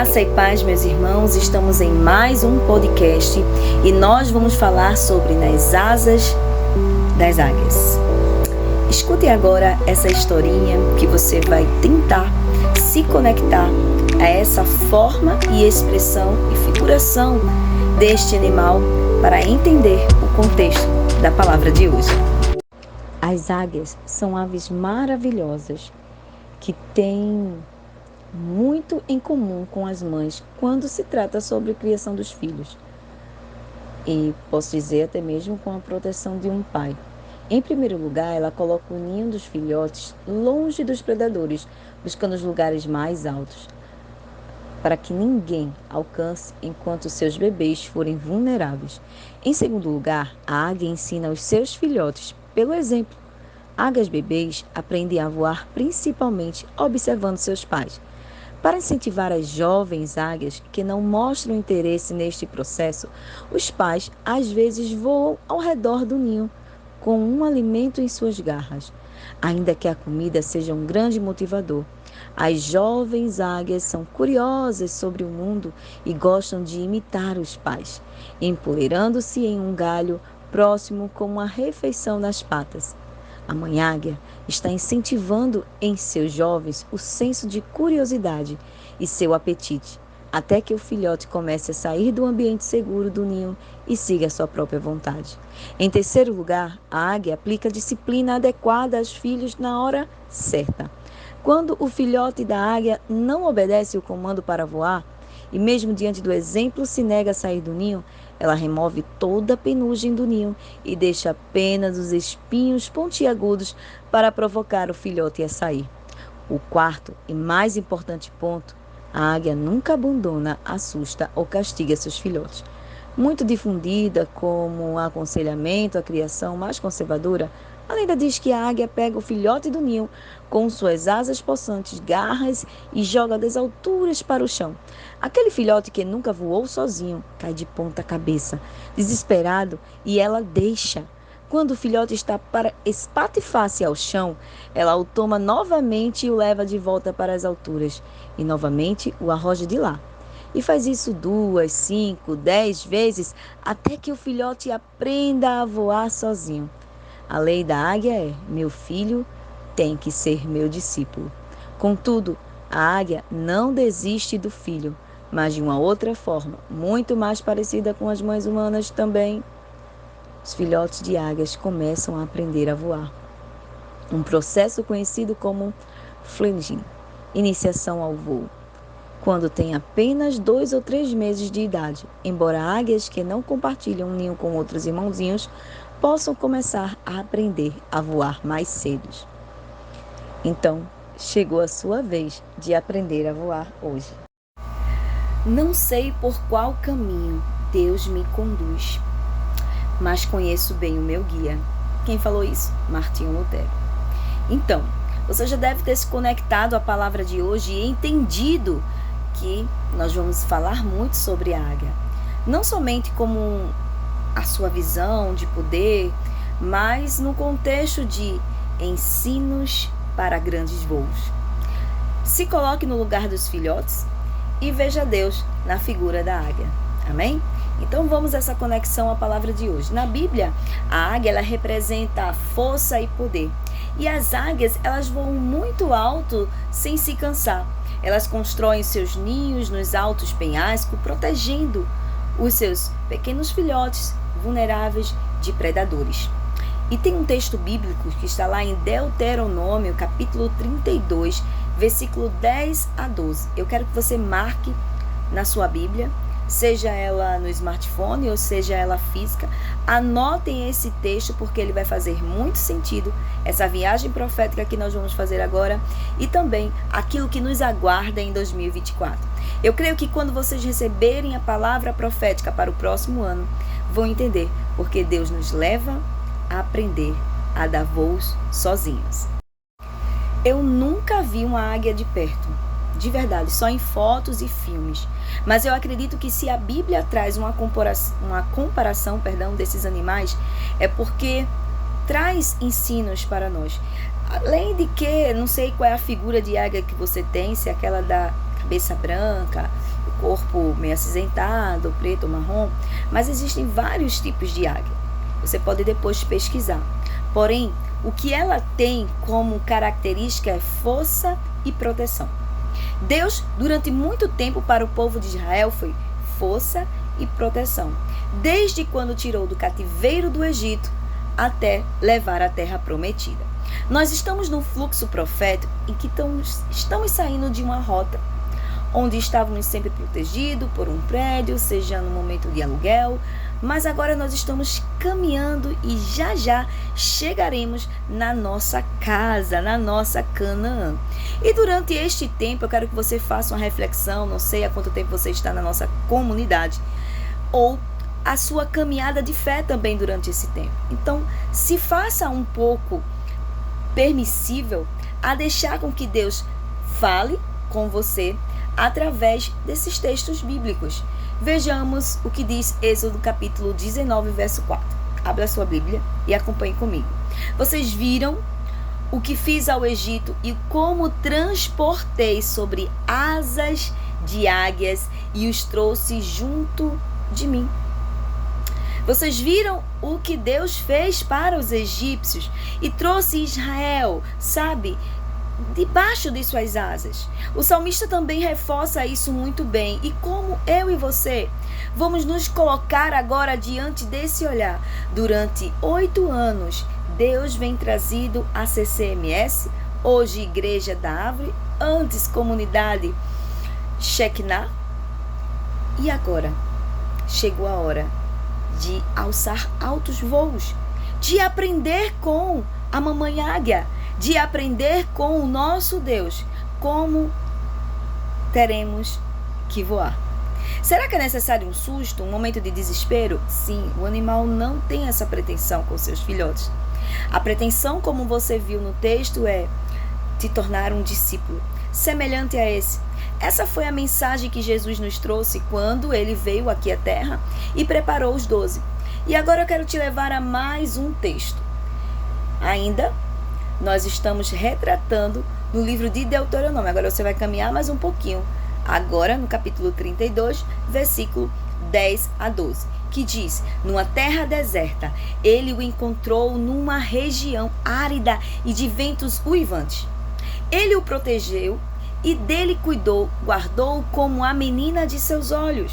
Graça e paz, meus irmãos, estamos em mais um podcast e nós vamos falar sobre Nas Asas das Águias. Escute agora essa historinha que você vai tentar se conectar a essa forma e expressão e figuração deste animal para entender o contexto da palavra de hoje. As águias são aves maravilhosas que têm muito em comum com as mães quando se trata sobre a criação dos filhos. E posso dizer até mesmo com a proteção de um pai. Em primeiro lugar, ela coloca o ninho dos filhotes longe dos predadores, buscando os lugares mais altos, para que ninguém alcance enquanto seus bebês forem vulneráveis. Em segundo lugar, a águia ensina os seus filhotes pelo exemplo. Águias bebês aprendem a voar principalmente observando seus pais. Para incentivar as jovens águias que não mostram interesse neste processo, os pais às vezes voam ao redor do ninho com um alimento em suas garras. Ainda que a comida seja um grande motivador, as jovens águias são curiosas sobre o mundo e gostam de imitar os pais, empoleirando-se em um galho próximo com uma refeição nas patas. A mãe águia está incentivando em seus jovens o senso de curiosidade e seu apetite, até que o filhote comece a sair do ambiente seguro do ninho e siga a sua própria vontade. Em terceiro lugar, a águia aplica a disciplina adequada aos filhos na hora certa. Quando o filhote da águia não obedece o comando para voar, e mesmo diante do exemplo se nega a sair do ninho, ela remove toda a penugem do ninho e deixa apenas os espinhos pontiagudos para provocar o filhote a sair. O quarto e mais importante ponto, a águia nunca abandona, assusta ou castiga seus filhotes. Muito difundida como aconselhamento à criação mais conservadora, a lenda diz que a águia pega o filhote do ninho com suas asas possantes, garras e joga das alturas para o chão. Aquele filhote que nunca voou sozinho cai de ponta cabeça, desesperado, e ela deixa. Quando o filhote está para espatifar-se ao chão, ela o toma novamente e o leva de volta para as alturas, e novamente o arroja de lá. E faz isso 2, 5, 10 vezes, até que o filhote aprenda a voar sozinho. A lei da águia é: meu filho tem que ser meu discípulo. Contudo, a águia não desiste do filho, mas de uma outra forma, muito mais parecida com as mães humanas também. Os filhotes de águias começam a aprender a voar. Um processo conhecido como fledging, iniciação ao voo, quando tem apenas 2 ou 3 meses de idade, embora águias que não compartilham um ninho com outros irmãozinhos possam começar a aprender a voar mais cedo. Então, chegou a sua vez de aprender a voar hoje. Não sei por qual caminho Deus me conduz, mas conheço bem o meu guia. Quem falou isso? Martinho Lutero. Então, você já deve ter se conectado à palavra de hoje e entendido que nós vamos falar muito sobre a águia. Não somente como a sua visão de poder, mas no contexto de ensinos para grandes voos. Se coloque no lugar dos filhotes e veja Deus na figura da águia. Amém? Então vamos a essa conexão à palavra de hoje. Na Bíblia, a águia ela representa a força e poder. E as águias, elas voam muito alto sem se cansar. Elas constroem seus ninhos nos altos penhascos, protegendo os seus pequenos filhotes vulneráveis de predadores. E tem um texto bíblico que está lá em Deuteronômio, capítulo 32, versículo 10 a 12. Eu quero que você marque na sua Bíblia, seja ela no smartphone ou seja ela física. Anotem esse texto porque ele vai fazer muito sentido, essa viagem profética que nós vamos fazer agora e também aquilo que nos aguarda em 2024. Eu creio que quando vocês receberem a palavra profética para o próximo ano, vão entender porque Deus nos leva a aprender a dar voos sozinhos. Eu nunca vi uma águia de perto, de verdade, só em fotos e filmes. Mas eu acredito que se a Bíblia traz uma comparação desses animais, é porque traz ensinos para nós. Além de que, não sei qual é a figura de águia que você tem, se é aquela da cabeça branca, o corpo meio acinzentado, preto ou marrom, mas existem vários tipos de águia. Você pode depois pesquisar. Porém, o que ela tem como característica é força e proteção. Deus, durante muito tempo para o povo de Israel, foi força e proteção, desde quando tirou do cativeiro do Egito até levar a terra prometida. Nós estamos num fluxo profético em que estamos saindo de uma rota onde estávamos sempre protegidos por um prédio, seja no momento de aluguel, mas agora nós estamos caminhando e já já chegaremos na nossa casa, na nossa Canaã. E durante este tempo eu quero que você faça uma reflexão, não sei há quanto tempo você está na nossa comunidade, ou a sua caminhada de fé também durante esse tempo. Então, se faça um pouco permissível a deixar com que Deus fale com você através desses textos bíblicos. Vejamos o que diz Êxodo capítulo 19, verso 4. Abra sua Bíblia e acompanhe comigo. Vocês viram o que fiz ao Egito e como transportei sobre asas de águias e os trouxe junto de mim. Vocês viram o que Deus fez para os egípcios e trouxe Israel, sabe, debaixo de suas asas. O salmista também reforça isso muito bem. E como eu e você vamos nos colocar agora diante desse olhar? Durante 8 anos, Deus vem trazido a CCMS, hoje Igreja da Árvore, antes Comunidade Shekinah. E agora chegou a hora de alçar altos voos, de aprender com a mamãe águia, de aprender com o nosso Deus como teremos que voar. Será que é necessário um susto, um momento de desespero? Sim, o animal não tem essa pretensão com seus filhotes. A pretensão, como você viu no texto, é te tornar um discípulo, semelhante a esse. Essa foi a mensagem que Jesus nos trouxe quando ele veio aqui à terra e preparou os 12. E agora eu quero te levar a mais um texto. Ainda nós estamos retratando no livro de Deuteronômio. Agora você vai caminhar mais um pouquinho. Agora no capítulo 32, versículo 10 a 12. Que diz: numa terra deserta, ele o encontrou numa região árida e de ventos uivantes. Ele o protegeu e dele cuidou, guardou como a menina de seus olhos.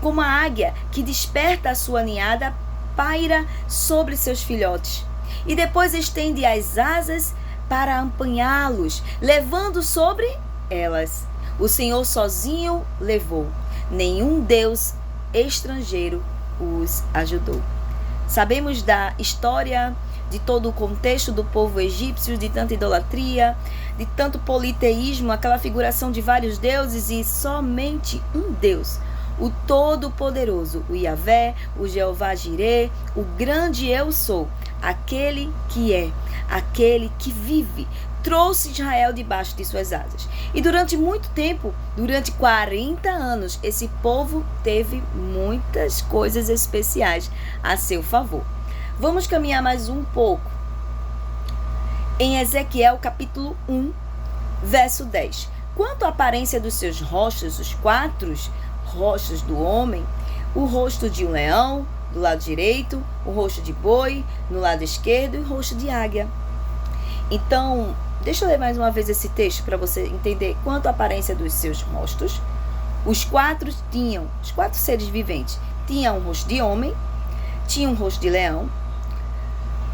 Como a águia que desperta a sua ninhada, paira sobre seus filhotes. E depois estende as asas para apanhá-los, levando sobre elas. O Senhor sozinho levou. Nenhum Deus estrangeiro os ajudou. Sabemos da história, de todo o contexto do povo egípcio, de tanta idolatria, de tanto politeísmo, aquela figuração de vários deuses e somente um Deus, o Todo-Poderoso, o Yahvé, o Jeová Jireh, o grande Eu Sou, aquele que é, aquele que vive, trouxe Israel debaixo de suas asas. E durante muito tempo, durante 40 anos, esse povo teve muitas coisas especiais a seu favor. Vamos caminhar mais um pouco. Em Ezequiel capítulo 1, verso 10. Quanto à aparência dos seus rostos, os 4 rostos do homem, o rosto de um leão do lado direito, o rosto de boi no lado esquerdo e o rosto de águia. Então, deixa eu ler mais uma vez esse texto para você entender quanto à aparência dos seus rostos. Os 4 seres viventes tinham um rosto de homem, tinha um rosto de leão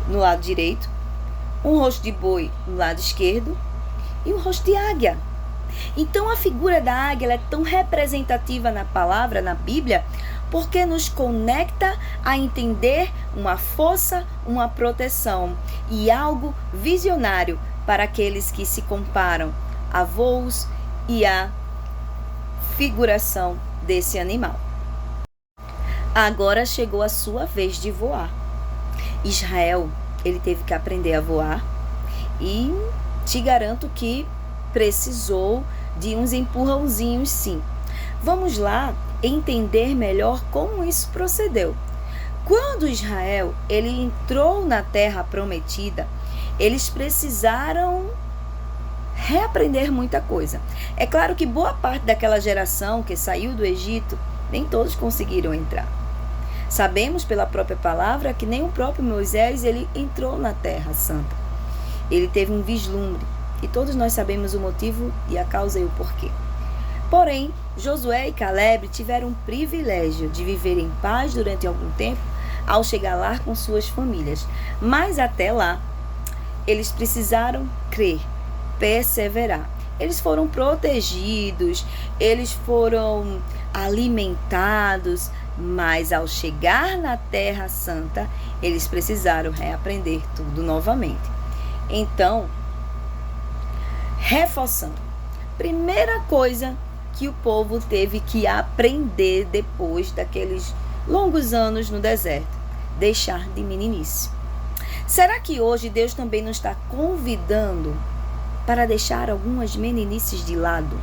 no lado direito, um rosto de boi no lado esquerdo e um rosto de águia. Então a figura da águia ela é tão representativa na palavra, na Bíblia, porque nos conecta a entender uma força, uma proteção e algo visionário para aqueles que se comparam a voos e a figuração desse animal. Agora chegou a sua vez de voar. Israel, ele teve que aprender a voar e te garanto que precisou de uns empurrãozinhos, sim. Vamos lá entender melhor como isso procedeu. Quando Israel ele entrou na terra prometida, eles precisaram reaprender muita coisa. É claro que boa parte daquela geração que saiu do Egito, nem todos conseguiram entrar. Sabemos pela própria palavra que nem o próprio Moisés ele entrou na Terra Santa. Ele teve um vislumbre e todos nós sabemos o motivo e a causa e o porquê. Porém, Josué e Caleb tiveram o privilégio de viver em paz durante algum tempo ao chegar lá com suas famílias. Mas até lá, eles precisaram crer, perseverar. Eles foram protegidos, eles foram alimentados, mas ao chegar na Terra Santa, eles precisaram reaprender tudo novamente. Então, reforçando, primeira coisa que o povo teve que aprender depois daqueles longos anos no deserto, deixar de meninice. Será que hoje Deus também nos está convidando para deixar algumas meninices de lado?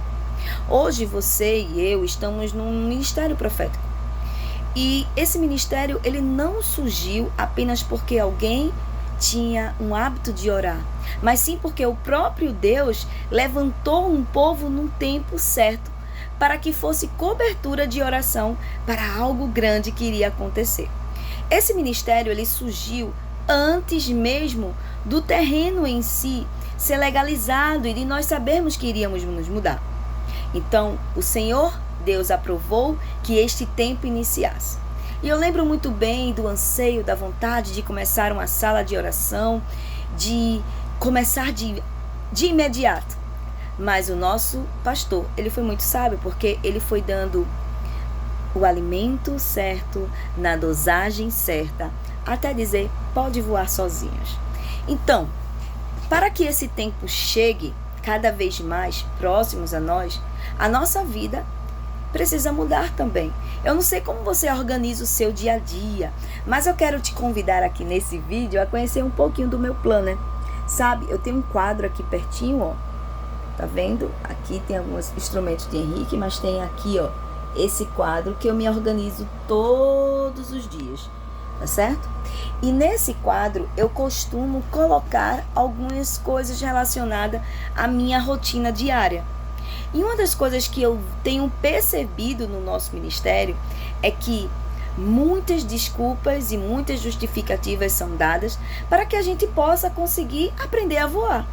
Hoje você e eu estamos num ministério profético. E esse ministério, ele não surgiu apenas porque alguém tinha um hábito de orar, mas sim porque o próprio Deus levantou um povo num tempo certo para que fosse cobertura de oração para algo grande que iria acontecer. Esse ministério, ele surgiu antes mesmo do terreno em si ser legalizado e de nós sabermos que iríamos nos mudar. Então, o Senhor Deus aprovou que este tempo iniciasse. E eu lembro muito bem do anseio, da vontade de começar uma sala de oração, de começar de imediato. Mas o nosso pastor, ele foi muito sábio, porque ele foi dando o alimento certo, na dosagem certa, até dizer, pode voar sozinhos. Então, para que esse tempo chegue cada vez mais próximos a nós, a nossa vida precisa mudar também. Eu não sei como você organiza o seu dia a dia, mas eu quero te convidar aqui nesse vídeo a conhecer um pouquinho do meu plano, né? Sabe, eu tenho um quadro aqui pertinho, ó. Tá vendo? Aqui tem alguns instrumentos de Henrique, mas tem aqui, ó, esse quadro que eu me organizo todos os dias, tá certo? E nesse quadro eu costumo colocar algumas coisas relacionadas à minha rotina diária. E uma das coisas que eu tenho percebido no nosso ministério é que muitas desculpas e muitas justificativas são dadas para que a gente possa conseguir aprender a voar.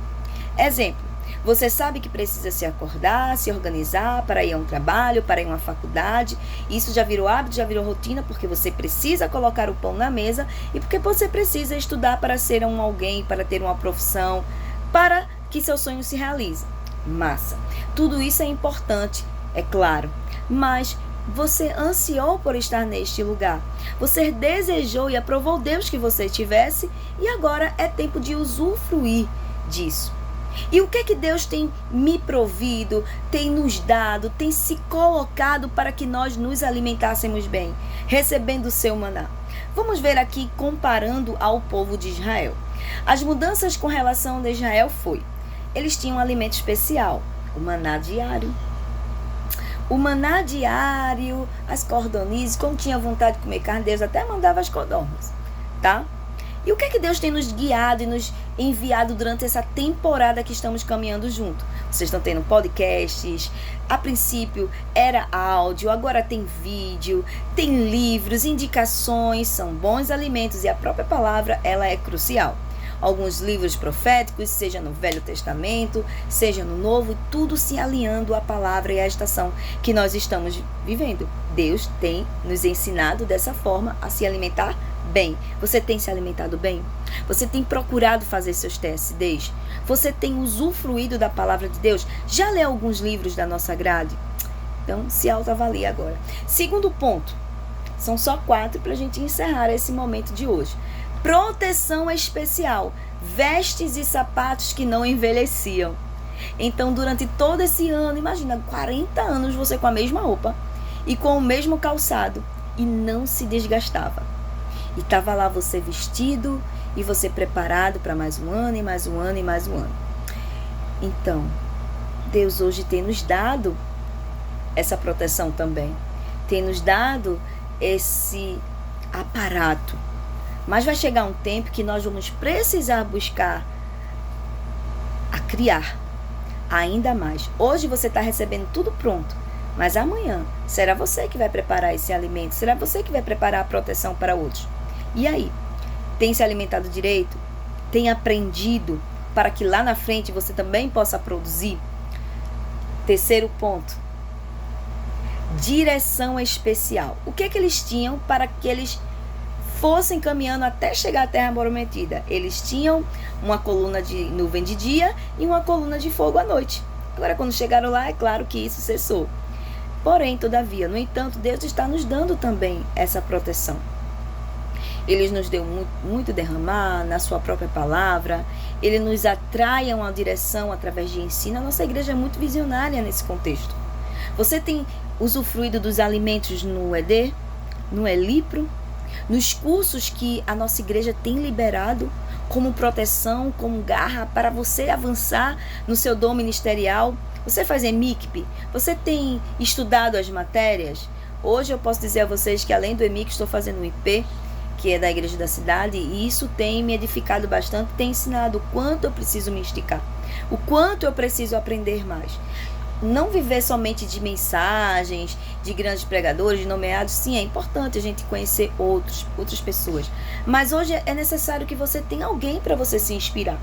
Exemplo. Você sabe que precisa se acordar, se organizar para ir a um trabalho, para ir a uma faculdade. Isso já virou hábito, já virou rotina, porque você precisa colocar o pão na mesa e porque você precisa estudar para ser alguém, para ter uma profissão, para que seu sonho se realize. Massa. Tudo isso é importante, é claro, mas você ansiou por estar neste lugar. Você desejou e aprovou Deus que você tivesse e agora é tempo de usufruir disso. E o que é que Deus tem me provido, tem nos dado, tem se colocado para que nós nos alimentássemos bem, recebendo o seu maná? Vamos ver aqui comparando ao povo de Israel. As mudanças com relação a Israel foi, eles tinham um alimento especial, o maná diário. O maná diário, as cordonizes, como tinha vontade de comer carne, Deus até mandava as codornas, tá? E o que é que Deus tem nos guiado e nos enviado durante essa temporada que estamos caminhando junto? Vocês estão tendo podcasts, a princípio era áudio, agora tem vídeo, tem livros, indicações, são bons alimentos e a própria palavra, ela é crucial. Alguns livros proféticos, seja no Velho Testamento, seja no Novo, tudo se alinhando à palavra e à estação que nós estamos vivendo. Deus tem nos ensinado dessa forma a se alimentar bem. Você tem se alimentado bem? Você tem procurado fazer seus TSDs? Você tem usufruído da palavra de Deus? Já leu alguns livros da nossa grade? Então, se autoavalie agora. Segundo ponto, são só 4 para a gente encerrar esse momento de hoje. Proteção especial, vestes e sapatos que não envelheciam. Então, durante todo esse ano, imagina, 40 anos você com a mesma roupa e com o mesmo calçado e não se desgastava. E estava lá você vestido e você preparado para mais um ano e mais um ano e mais um ano. Então, Deus hoje tem nos dado essa proteção também. Tem nos dado esse aparato. Mas vai chegar um tempo que nós vamos precisar buscar a criar, ainda mais. Hoje você está recebendo tudo pronto, mas amanhã será você que vai preparar esse alimento, será você que vai preparar a proteção para outros. E aí? Tem se alimentado direito? Tem aprendido para que lá na frente você também possa produzir? Terceiro ponto. Direção especial. O que é que eles tinham para que eles fossem caminhando até chegar à terra prometida? Eles tinham uma coluna de nuvem de dia e uma coluna de fogo à noite. Agora, quando chegaram lá, é claro que isso cessou. Porém, todavia, no entanto, Deus está nos dando também essa proteção. Ele nos deu muito derramar na sua própria palavra. Ele nos atrai a uma direção através de ensino. A nossa igreja é muito visionária nesse contexto. Você tem usufruído dos alimentos no ED, no Elipro, nos cursos que a nossa igreja tem liberado como proteção, como garra para você avançar no seu dom ministerial? Você faz EMICP? Você tem estudado as matérias? Hoje eu posso dizer a vocês que além do EMIC estou fazendo o IP, que é da Igreja da Cidade, e isso tem me edificado bastante, tem ensinado o quanto eu preciso me esticar, o quanto eu preciso aprender mais. Não viver somente de mensagens, de grandes pregadores, de nomeados. Sim, é importante a gente conhecer outras pessoas. Mas hoje é necessário que você tenha alguém para você se inspirar.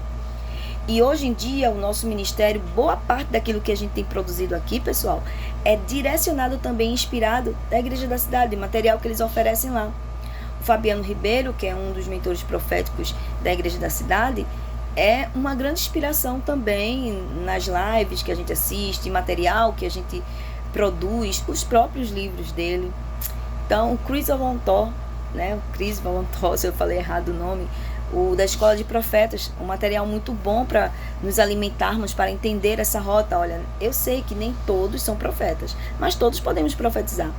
E hoje em dia, o nosso ministério, boa parte daquilo que a gente tem produzido aqui, pessoal, é direcionado também, inspirado da Igreja da Cidade, material que eles oferecem lá. O Fabiano Ribeiro, que é um dos mentores proféticos da Igreja da Cidade, é uma grande inspiração também nas lives que a gente assiste, material que a gente produz, os próprios livros dele. Então, o Chris Valentor, se eu falei errado o nome, o da Escola de Profetas, um material muito bom para nos alimentarmos, para entender essa rota. Olha, eu sei que nem todos são profetas, mas todos podemos profetizar.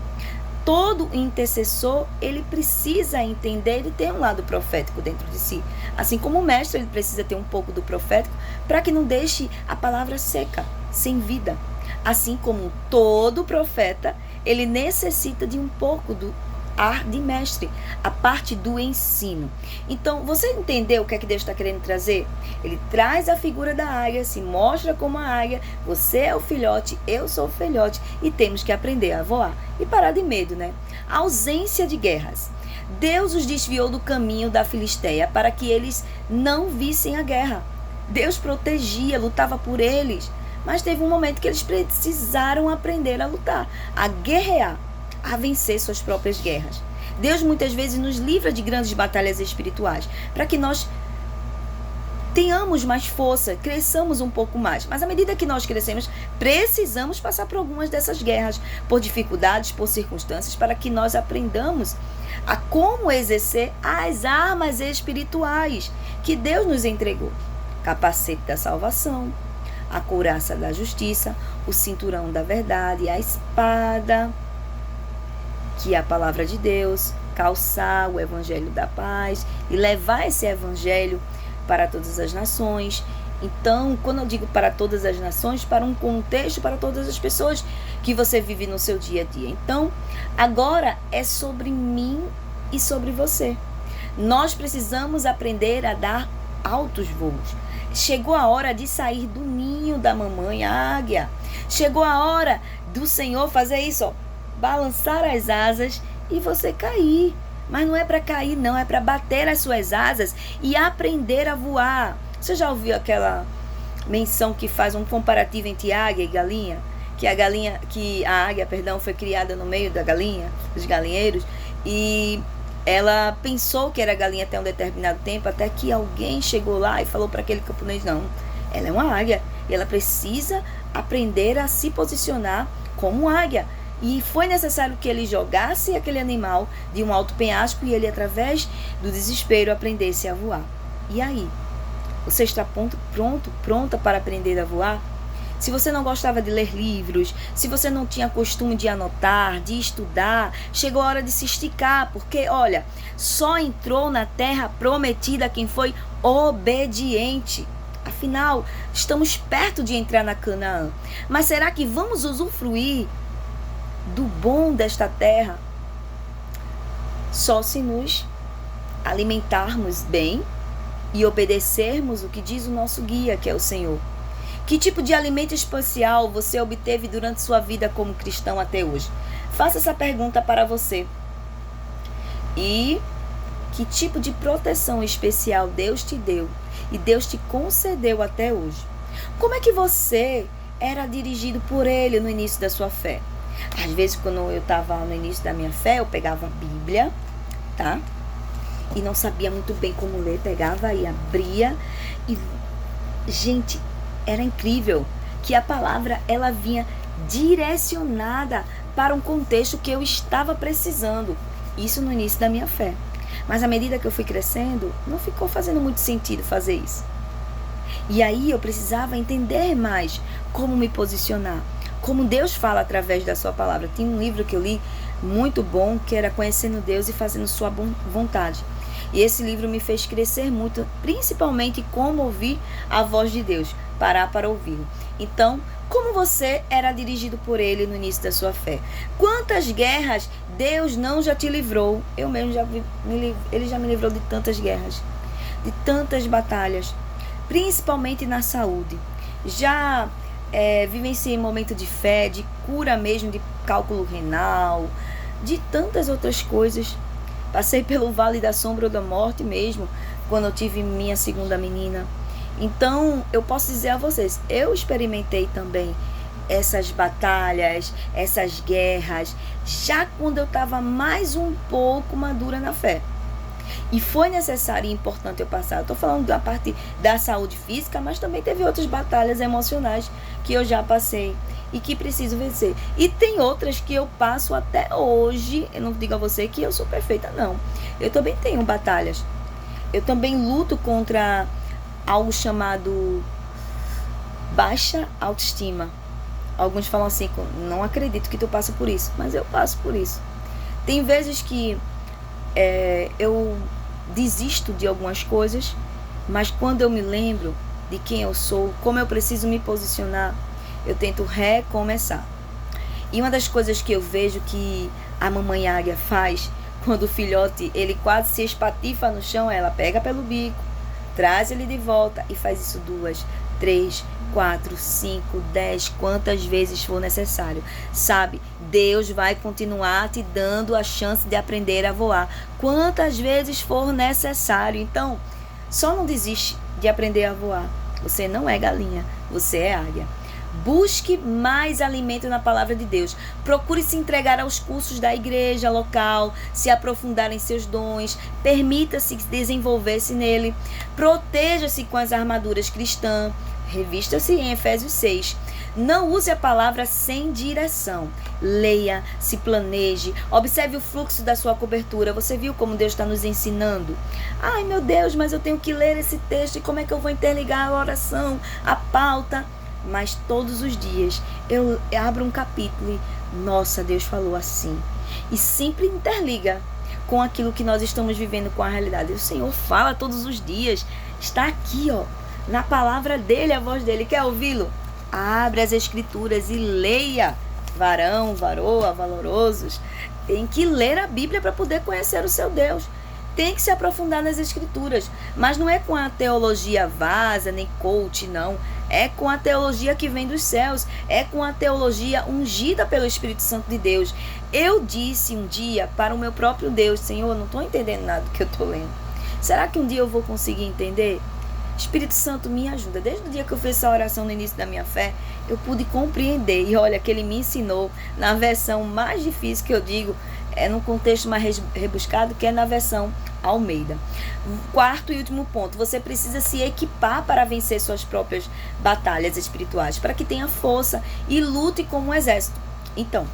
Todo intercessor, ele precisa entender e ter um lado profético dentro de si. Assim como o mestre, ele precisa ter um pouco do profético para que não deixe a palavra seca, sem vida. Assim como todo profeta, ele necessita de um pouco do ar de mestre, a parte do ensino. Então, você entendeu o que é que Deus está querendo trazer? Ele traz a figura da águia, se mostra como a águia, você é o filhote, eu sou o filhote, e temos que aprender a voar. E parar de medo, né? A ausência de guerras. Deus os desviou do caminho da Filisteia para que eles não vissem a guerra. Deus protegia, lutava por eles, mas teve um momento que eles precisaram aprender a lutar, a guerrear, a vencer suas próprias guerras. Deus muitas vezes nos livra de grandes batalhas espirituais para que nós tenhamos mais força, cresçamos um pouco mais. Mas à medida que nós crescemos, precisamos passar por algumas dessas guerras, por dificuldades, por circunstâncias, para que nós aprendamos a como exercer as armas espirituais que Deus nos entregou. Capacete da salvação, a couraça da justiça, o cinturão da verdade, a espada, que é a palavra de Deus, calçar o evangelho da paz e levar esse evangelho para todas as nações. Então, quando eu digo para todas as nações, para um contexto, para todas as pessoas que você vive no seu dia a dia. Então, agora é sobre mim e sobre você. Nós precisamos aprender a dar altos voos. Chegou a hora de sair do ninho da mamãe águia. Chegou a hora do Senhor fazer isso, ó, balançar as asas e você cair. Mas não é para cair, não, é para bater as suas asas e aprender a voar. Você já ouviu aquela menção que faz um comparativo entre águia e galinha? Que a águia foi criada no meio da galinha, dos galinheiros, e ela pensou que era galinha até um determinado tempo, até que alguém chegou lá e falou para aquele camponês: não, ela é uma águia e ela precisa aprender a se posicionar como águia. E foi necessário que ele jogasse aquele animal de um alto penhasco e ele, através do desespero, aprendesse a voar. E aí? Você está pronta para aprender a voar? Se você não gostava de ler livros, se você não tinha costume de anotar, de estudar, chegou a hora de se esticar, porque, olha, só entrou na terra prometida quem foi obediente. Afinal, estamos perto de entrar na Canaã. Mas será que vamos usufruir do bom desta terra só se nos alimentarmos bem e obedecermos o que diz o nosso guia, que é o Senhor? Que tipo de alimento especial você obteve durante sua vida como cristão até hoje? Faça essa pergunta para você. E que tipo de proteção especial Deus te deu e Deus te concedeu até hoje? Como é que você era dirigido por Ele no início da sua fé? Às vezes, quando eu estava no início da minha fé, eu pegava a Bíblia, tá? E não sabia muito bem como ler, pegava e abria. E, gente, era incrível que a palavra, ela vinha direcionada para um contexto que eu estava precisando. Isso no início da minha fé. Mas à medida que eu fui crescendo, não ficou fazendo muito sentido fazer isso. E aí eu precisava entender mais como me posicionar, como Deus fala através da sua palavra. Tinha um livro que eu li muito bom, que era Conhecendo Deus e Fazendo Sua Vontade. E esse livro me fez crescer muito, principalmente como ouvir a voz de Deus, parar para ouvi-lo. Então, como você era dirigido por Ele no início da sua fé? Quantas guerras Deus não já te livrou? Eu mesmo Ele já me livrou de tantas guerras, de tantas batalhas, principalmente na saúde. Já vivenciei momento de fé, de cura mesmo, de cálculo renal, de tantas outras coisas. Passei pelo vale da sombra ou da morte mesmo, quando eu tive minha segunda menina. Então, eu posso dizer a vocês, eu experimentei também essas batalhas, essas guerras, já quando eu estava mais um pouco madura na fé. E foi necessário e importante eu passar. Eu estou falando da parte da saúde física, mas também teve outras batalhas emocionais que eu já passei e que preciso vencer. E tem outras que eu passo até hoje. Eu não digo a você que eu sou perfeita, não. Eu também tenho batalhas. Eu também luto contra algo chamado baixa autoestima. Alguns falam assim, não acredito que tu passa por isso, mas eu passo por isso. Tem vezes que eu desisto de algumas coisas, mas quando eu me lembro de quem eu sou, como eu preciso me posicionar, eu tento recomeçar. E uma das coisas que eu vejo que a mamãe águia faz, quando o filhote ele quase se espatifa no chão, ela pega pelo bico, traz ele de volta e faz isso 2, 3, 4, 5, 10, quantas vezes for necessário. Sabe, Deus vai continuar te dando a chance de aprender a voar, quantas vezes for necessário. Então, só não desiste de aprender a voar. Você não é galinha, você é águia. Busque mais alimento na palavra de Deus. Procure se entregar aos cursos da igreja local, se aprofundar em seus dons, permita-se desenvolver-se nele, proteja-se com as armaduras cristãs, revista-se em Efésios 6. Não use a palavra sem direção. Leia, se planeje, observe o fluxo da sua cobertura. Você viu como Deus está nos ensinando? Ai meu Deus, mas eu tenho que ler esse texto e como é que eu vou interligar a oração, a pauta? Mas todos os dias eu abro um capítulo e, nossa, Deus falou assim. E sempre interliga com aquilo que nós estamos vivendo, com a realidade. O Senhor fala todos os dias. Está aqui, ó, na palavra dele, a voz dele. Quer ouvi-lo? Abre as escrituras e leia. Varão, varoa, valorosos. Tem que ler a Bíblia para poder conhecer o seu Deus. Tem que se aprofundar nas escrituras. Mas não é com a teologia vasa, nem coach, não. É com a teologia que vem dos céus. É com a teologia ungida pelo Espírito Santo de Deus. Eu disse um dia para o meu próprio Deus: Senhor, eu não estou entendendo nada do que eu estou lendo. Será que um dia eu vou conseguir entender? Espírito Santo, me ajuda. Desde o dia que eu fiz essa oração no início da minha fé, eu pude compreender. E olha, que ele me ensinou na versão mais difícil, que eu digo, é num contexto mais rebuscado, que é na versão Almeida. Quarto e último ponto: você precisa se equipar para vencer suas próprias batalhas espirituais, para que tenha força e lute como um exército. Então,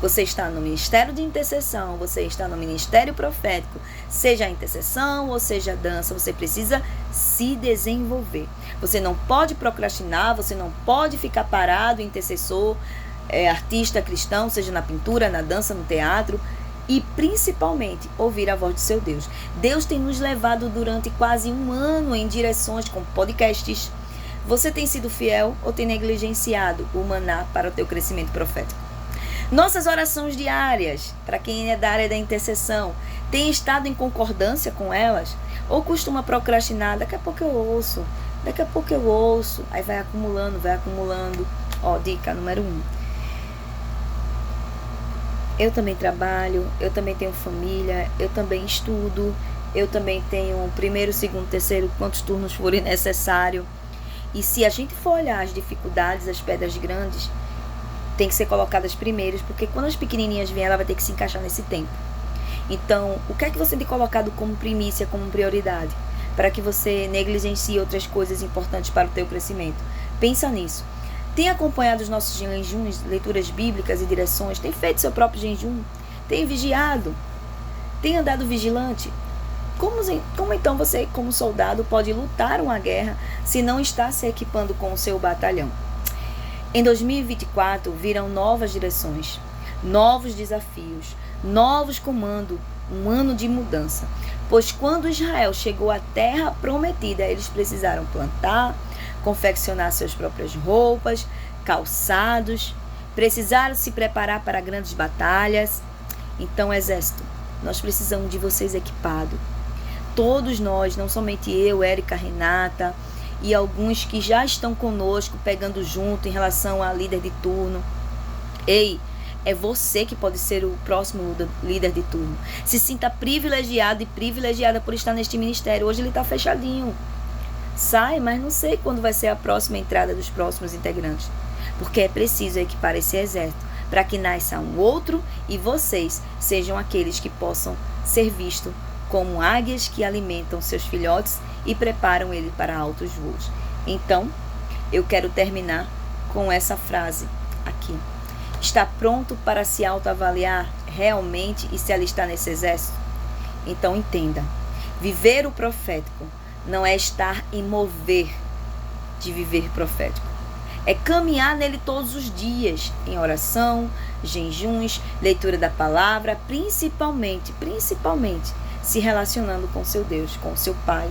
você está no ministério de intercessão, você está no ministério profético, seja a intercessão ou seja a dança, você precisa se desenvolver. Você não pode procrastinar, você não pode ficar parado, intercessor, artista cristão, seja na pintura, na dança, no teatro. E principalmente ouvir a voz do seu Deus. Deus tem nos levado durante quase um ano em direções com podcasts. Você tem sido fiel ou tem negligenciado o maná para o teu crescimento profético? Nossas orações diárias, para quem é da área da intercessão, tem estado em concordância com elas? Ou costuma procrastinar? Daqui a pouco eu ouço. Daqui a pouco eu ouço, aí vai acumulando. Ó, dica número 1. Eu também trabalho, eu também tenho família, eu também estudo, eu também tenho primeiro, segundo, terceiro, quantos turnos forem necessário. E se a gente for olhar as dificuldades, as pedras grandes, tem que ser colocadas primeiras, porque quando as pequenininhas vêm, ela vai ter que se encaixar nesse tempo. Então, o que é que você tem colocado como primícia, como prioridade, para que você negligencie outras coisas importantes para o teu crescimento? Pensa nisso. Tem acompanhado os nossos jejuns, leituras bíblicas e direções? Tem feito seu próprio jejum? Tem vigiado? Tem andado vigilante? Como então você, como soldado, pode lutar uma guerra se não está se equipando com o seu batalhão? Em 2024 virão novas direções, novos desafios, novos comandos, um ano de mudança. Pois quando Israel chegou à terra prometida, eles precisaram plantar, confeccionar suas próprias roupas, calçados, precisaram se preparar para grandes batalhas. Então, exército, nós precisamos de vocês equipados. Todos nós, não somente eu, Érica, Renata e alguns que já estão conosco, pegando junto em relação a líder de turno. Ei, é você que pode ser o próximo líder de turno. Se sinta privilegiado e privilegiada por estar neste ministério. Hoje ele está fechadinho. Sai, mas não sei quando vai ser a próxima entrada dos próximos integrantes. Porque é preciso equipar esse exército para que nasça um outro e vocês sejam aqueles que possam ser vistos como águias que alimentam seus filhotes e preparam ele para altos voos. Então, eu quero terminar com essa frase aqui. Está pronto para se autoavaliar realmente e se alistar nesse exército? Então entenda, viver o profético não é estar em mover de viver profético. É caminhar nele todos os dias, em oração, jejuns, leitura da palavra, principalmente, se relacionando com seu Deus, com seu Pai,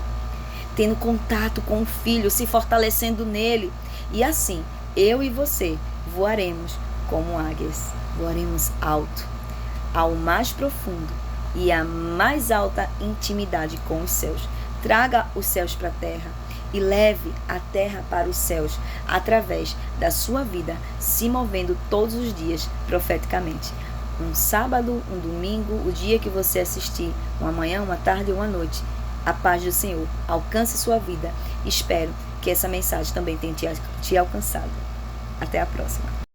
tendo contato com o Filho, se fortalecendo nele. E assim, eu e você voaremos como águias, voaremos alto, ao mais profundo e à mais alta intimidade com os céus. Traga os céus para a terra e leve a terra para os céus através da sua vida, se movendo todos os dias profeticamente. Um sábado, um domingo, o dia que você assistir, uma manhã, uma tarde ou uma noite. A paz do Senhor alcance sua vida. Espero que essa mensagem também tenha te alcançado. Até a próxima.